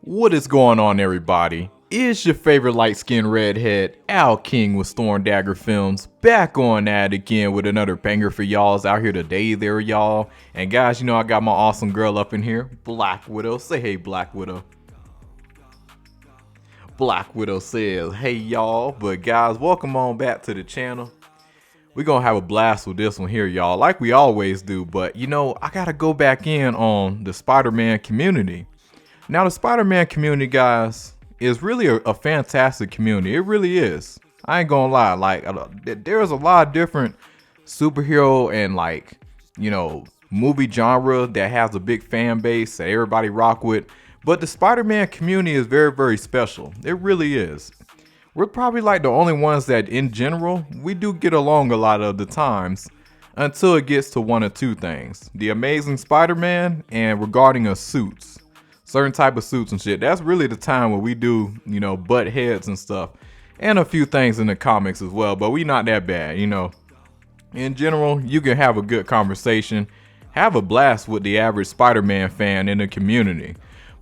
What is going on, everybody? It's your favorite light-skinned redhead, Al King with Storm Dagger Films, back on that again with another banger for y'all's out here today there, y'all. And guys, you know I got my awesome girl up in here, Black Widow. Say hey, Black Widow. Black Widow says, hey y'all. But guys, welcome on back to the channel. We're gonna have a blast with this one here, y'all, like we always do. But you know, I gotta go back in on the Spider-Man community. Now, the Spider-Man community, guys, is really a fantastic community. It really is. I ain't gonna lie. Like, there's a lot of different superhero and, like, you know, movie genre that has a big fan base that everybody rock with. But the Spider-Man community is very, very special. It really is. We're probably like the only ones that, in general, we do get along a lot of the times until it gets to one or two things. The Amazing Spider-Man and regarding us suits. Certain type of suits and shit. That's really the time where we do, you know, butt heads and stuff. And a few things in the comics as well. But we not that bad, you know. In general, you can have a good conversation. Have a blast with the average Spider-Man fan in the community.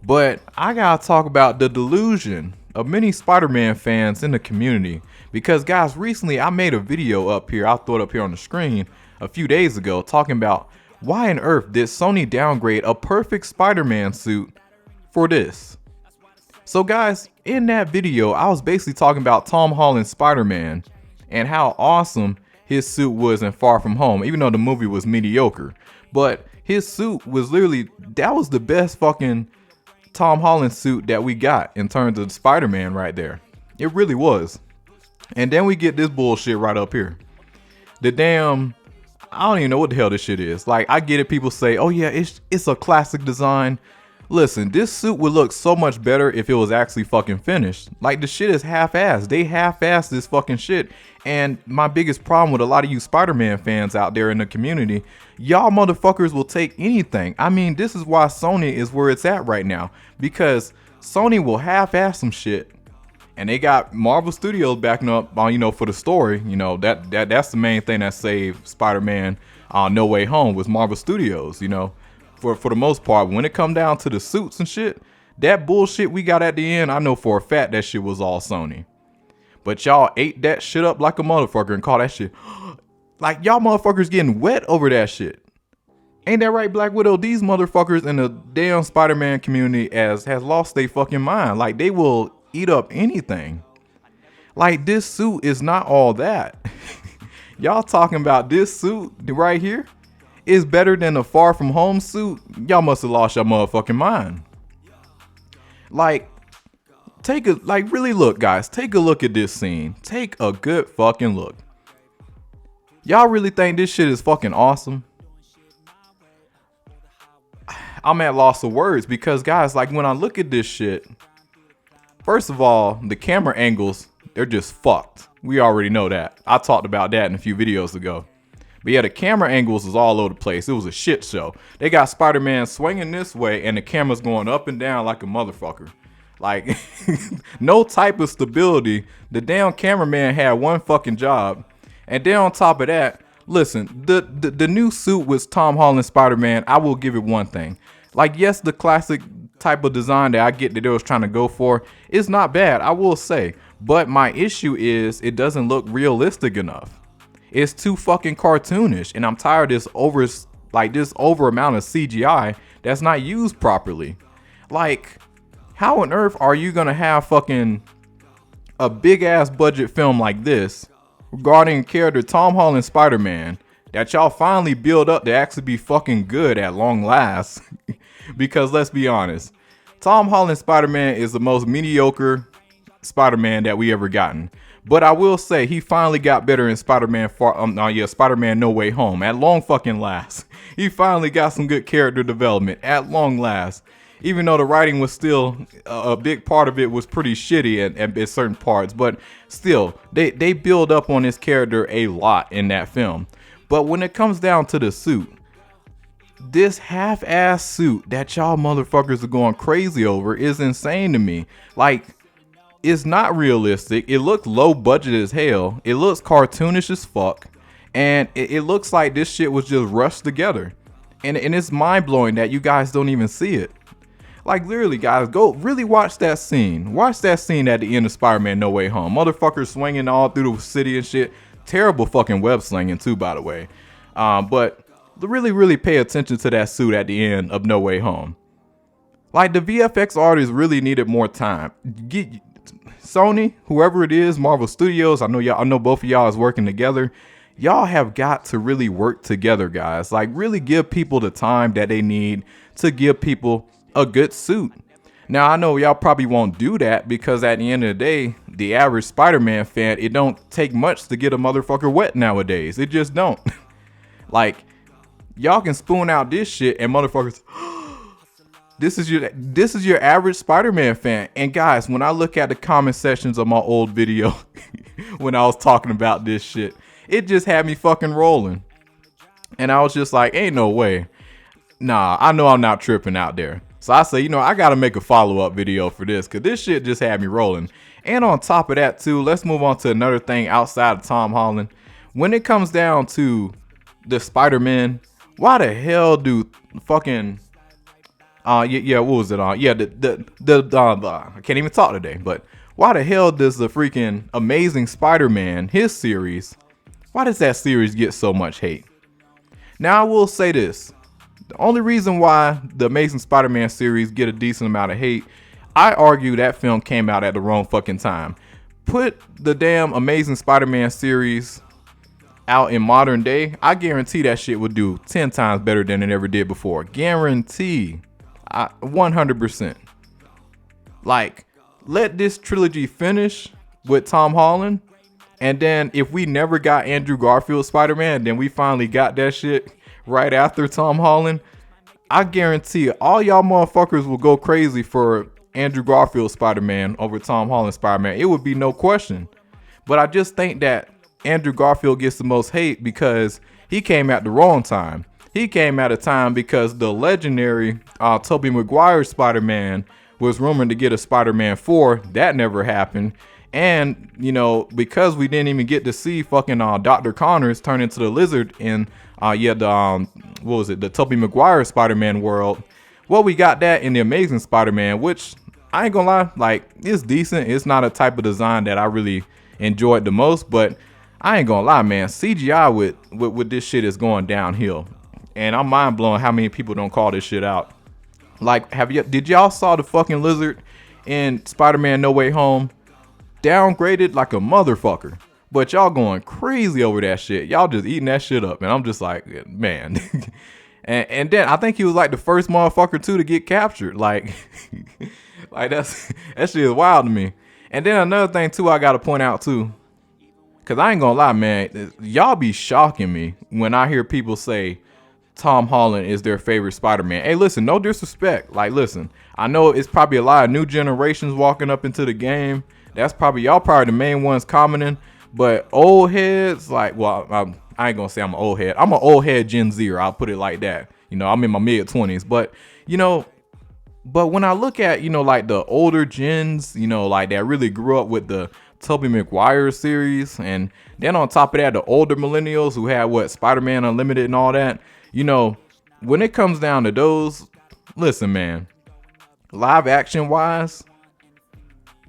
But I gotta talk about the delusion of many Spider-Man fans in the community. Because guys, recently I made a video up here. I'll throw it up here on the screen a few days ago. Talking about why on earth did Sony downgrade a perfect Spider-Man suit for this. So guys, in that video, I was basically talking about Tom Holland's Spider-Man and how awesome his suit was in Far From Home, even though the movie was mediocre. But his suit was literally, that was the best fucking Tom Holland suit that we got in terms of Spider-Man right there. It really was. And then we get this bullshit right up here. The damn, I don't even know what the hell this shit is. Like, I get it, people say, oh yeah, it's a classic design. Listen, this suit would look so much better if it was actually fucking finished. Like, the shit is half-assed. They half-assed this fucking shit. And my biggest problem with a lot of you Spider-Man fans out there in the community, y'all motherfuckers will take anything. I mean, this is why Sony is where it's at right now. Because Sony will half-ass some shit. And they got Marvel Studios backing up on, you know, for the story. You know, that's the main thing that saved Spider-Man No Way Home was Marvel Studios, you know. For the most part, when it come down to the suits and shit, that bullshit we got at the end, I know for a fact that shit was all Sony. But y'all ate that shit up like a motherfucker and call that shit like y'all motherfuckers getting wet over that shit. Ain't that right, Black Widow? These motherfuckers in the damn Spider-Man community has lost their fucking mind. Like, they will eat up anything. Like, this suit is not all that. Y'all talking about this suit right here is better than the Far From Home suit? Y'all must have lost your motherfucking mind. Like, really look, guys. Take a look at this scene. Take a good fucking look. Y'all really think this shit is fucking awesome? I'm at loss of words because, guys, like, when I look at this shit, first of all, the camera angles, they're just fucked. We already know that. I talked about that in a few videos ago. But yeah, the camera angles was all over the place. It was a shit show. They got Spider-Man swinging this way and the camera's going up and down like a motherfucker. Like, no type of stability. The damn cameraman had one fucking job. And then on top of that, listen, the new suit with Tom Holland Spider-Man, I will give it one thing. Like, yes, the classic type of design that I get that they was trying to go for is not bad, I will say. But my issue is it doesn't look realistic enough. It's too fucking cartoonish, and I'm tired of this over amount of CGI that's not used properly. Like, how on earth are you gonna have fucking a big ass budget film like this regarding character Tom Holland Spider-Man that y'all finally build up to actually be fucking good at long last? Because let's be honest, Tom Holland Spider-Man is the most mediocre Spider-Man that we ever gotten. But I will say he finally got better in Spider-Man Spider-Man No Way Home at long fucking last. He finally got some good character development at long last. Even though the writing was still a big part of it was pretty shitty at certain parts, but still they build up on his character a lot in that film. But when it comes down to the suit, this half-ass suit that y'all motherfuckers are going crazy over is insane to me. Like, it's not realistic. It looks low budget as hell. It looks cartoonish as fuck. And it looks like this shit was just rushed together. And it's mind blowing that you guys don't even see it. Like literally, guys, go really watch that scene. Watch that scene at the end of Spider-Man No Way Home. Motherfuckers swinging all through the city and shit. Terrible fucking web slinging too, by the way. But really pay attention to that suit at the end of No Way Home. Like the VFX artists really needed more time. Sony, whoever it is, Marvel Studios, I know both of y'all is working together. Y'all have got to really work together, guys. Like really give people the time that they need to give people a good suit. Now I know y'all probably won't do that because at the end of the day, the average Spider-Man fan, it don't take much to get a motherfucker wet nowadays. It just don't. Like y'all can spoon out this shit and motherfuckers this is your average Spider-Man fan. And guys, when I look at the comment sections of my old video when I was talking about this shit, it just had me fucking rolling. And I was just like, ain't no way. Nah, I know I'm not tripping out there. So I say, I gotta make a follow-up video for this because this shit just had me rolling. And on top of that too, let's move on to another thing outside of Tom Holland. When it comes down to the Spider-Man, why the hell do fucking what was it on? I can't even talk today, but why the hell does the freaking Amazing Spider-Man, his series, why does that series get so much hate? Now I will say this. The only reason why the Amazing Spider-Man series get a decent amount of hate, I argue that film came out at the wrong fucking time. Put the damn Amazing Spider-Man series out in modern day, I guarantee that shit would do 10 times better than it ever did before. Guarantee. 100%. Like, let this trilogy finish with Tom Holland, and then if we never got Andrew Garfield Spider-Man, then we finally got that shit right after Tom Holland. I guarantee all y'all motherfuckers will go crazy for Andrew Garfield Spider-Man over Tom Holland Spider-Man. It would be no question. But I just think that Andrew Garfield gets the most hate because he came at the wrong time. He came at a time because the legendary Tobey Maguire Spider-Man was rumored to get a Spider-Man 4. That never happened. And, because we didn't even get to see fucking Dr. Connors turn into the Lizard in, the Tobey Maguire Spider-Man world. Well, we got that in the Amazing Spider-Man, which I ain't gonna lie, like, it's decent. It's not a type of design that I really enjoyed the most, but I ain't gonna lie, man. CGI with this shit is going downhill. And I'm mind blown how many people don't call this shit out. Like, did y'all saw the fucking Lizard in Spider-Man No Way Home? Downgraded like a motherfucker. But y'all going crazy over that shit. Y'all just eating that shit up. And I'm just like, man. and then I think he was like the first motherfucker too to get captured. Like, that shit is wild to me. And then another thing too I gotta point out too. Cause I ain't gonna lie, man. Y'all be shocking me when I hear people say Tom Holland is their favorite Spider-Man. Hey, listen, no disrespect. Like, listen, I know it's probably a lot of new generations walking up into the game. That's probably y'all the main ones commenting. But old heads, like, well, I ain't gonna say I'm an old head. I'm an old head Gen Zer. I'll put it like that. I'm in my mid-20s. But, but when I look at, like the older gens, like that really grew up with the Tobey Maguire series. And then on top of that, the older millennials who had Spider-Man Unlimited and all that. When it comes down to those, listen, man, live action wise,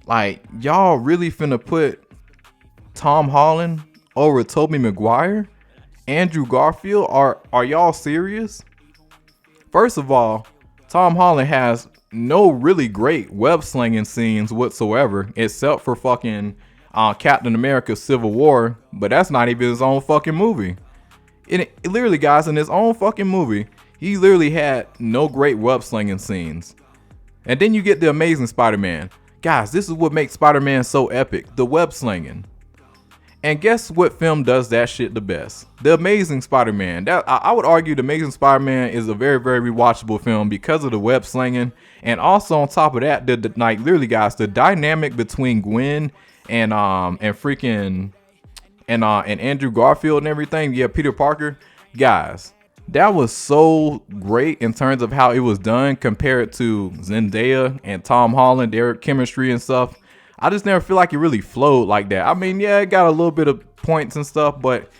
like, y'all really finna put Tom Holland over Tobey Maguire? Andrew Garfield? Are y'all serious? First of all, Tom Holland has no really great web slinging scenes whatsoever, except for fucking Captain America Civil War, but that's not even his own fucking movie. Literally, guys, in his own fucking movie, he literally had no great web slinging scenes. And then you get the Amazing Spider-Man. Guys, this is what makes Spider-Man so epic, the web slinging. And guess what film does that shit the best? The Amazing Spider-Man. I would argue The Amazing Spider-Man is a very, very rewatchable film because of the web slinging. And also on top of that, like literally, guys, the dynamic between Gwen and Andrew Garfield and everything. Yeah, Peter Parker. Guys, that was so great in terms of how it was done compared to Zendaya and Tom Holland, their chemistry and stuff. I just never feel like it really flowed like that. I mean, yeah, it got a little bit of points and stuff, but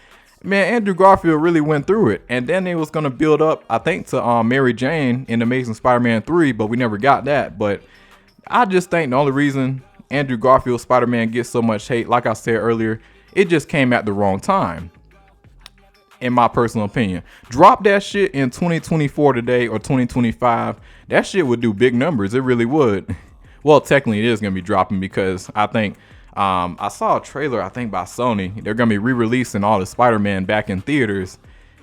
Man, Andrew Garfield really went through it, and then they was gonna build up, I think, to Mary Jane in Amazing Spider-Man 3, but we never got that. But I just think the only reason Andrew Garfield Spider-Man gets so much hate, like I said earlier, it just came at the wrong time, in my personal opinion. Drop that shit in 2024 today or 2025, that shit would do big numbers. It really would. Well, technically it is gonna be dropping because I think I saw a trailer, I think by Sony. They're gonna be re-releasing all the Spider-Man back in theaters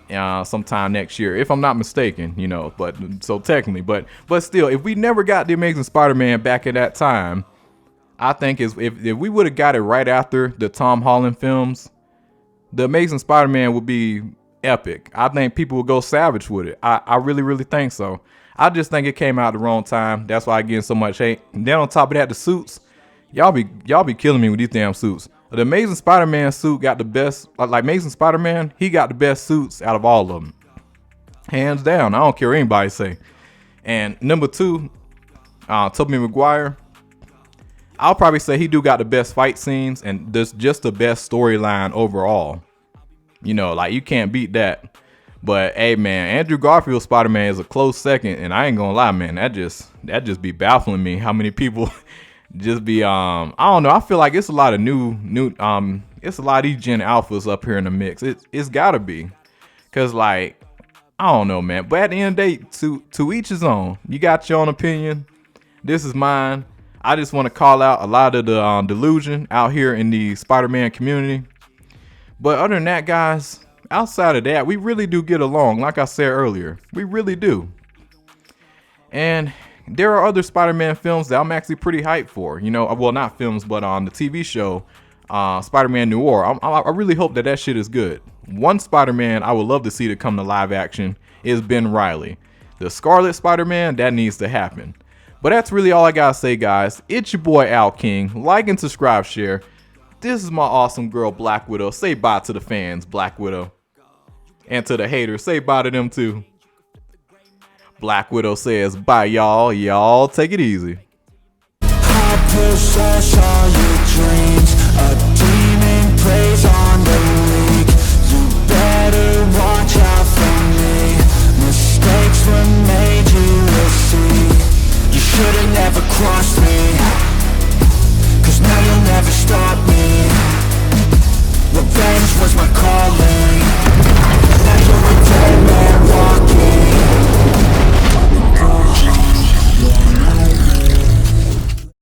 sometime next year, if I'm not mistaken, you know. But so technically, but still, if we never got the Amazing Spider-Man back at that time, I think if we would have got it right after the Tom Holland films, the Amazing Spider-Man would be epic. I think people would go savage with it. I really, really think so. I just think it came out at the wrong time. That's why I get so much hate. And then on top of that, the suits. Y'all be killing me with these damn suits. The Amazing Spider-Man suit got the best, like Amazing Spider-Man, he got the best suits out of all of them. Hands down. I don't care what anybody say. And number 2, Tobey Maguire. I'll probably say he do got the best fight scenes and just the best storyline overall. You know, like you can't beat that. But hey man, Andrew Garfield Spider-Man is a close second, and I ain't gonna lie, man, that just be baffling me how many people just be I don't know. I feel like it's a lot of new it's a lot of these Gen Alphas up here in the mix. It's gotta be, cause like I don't know, man. But at the end of the day, to each his own. You got your own opinion. This is mine. I just want to call out a lot of the delusion out here in the Spider-Man community. But other than that, guys, outside of that, we really do get along. Like I said earlier, we really do. And there are other Spider-Man films that I'm actually pretty hyped for. You know, well, not films, but on the TV show, Spider-Man Noir. I really hope that shit is good. One Spider-Man I would love to see to come to live action is Ben Reilly. The Scarlet Spider-Man, that needs to happen. But that's really all I gotta say, guys. It's your boy Al King. Like and subscribe, share. This is my awesome girl, Black Widow. Say bye to the fans, Black Widow. And to the haters, say bye to them too. Black Widow says bye, y'all. Y'all take it easy.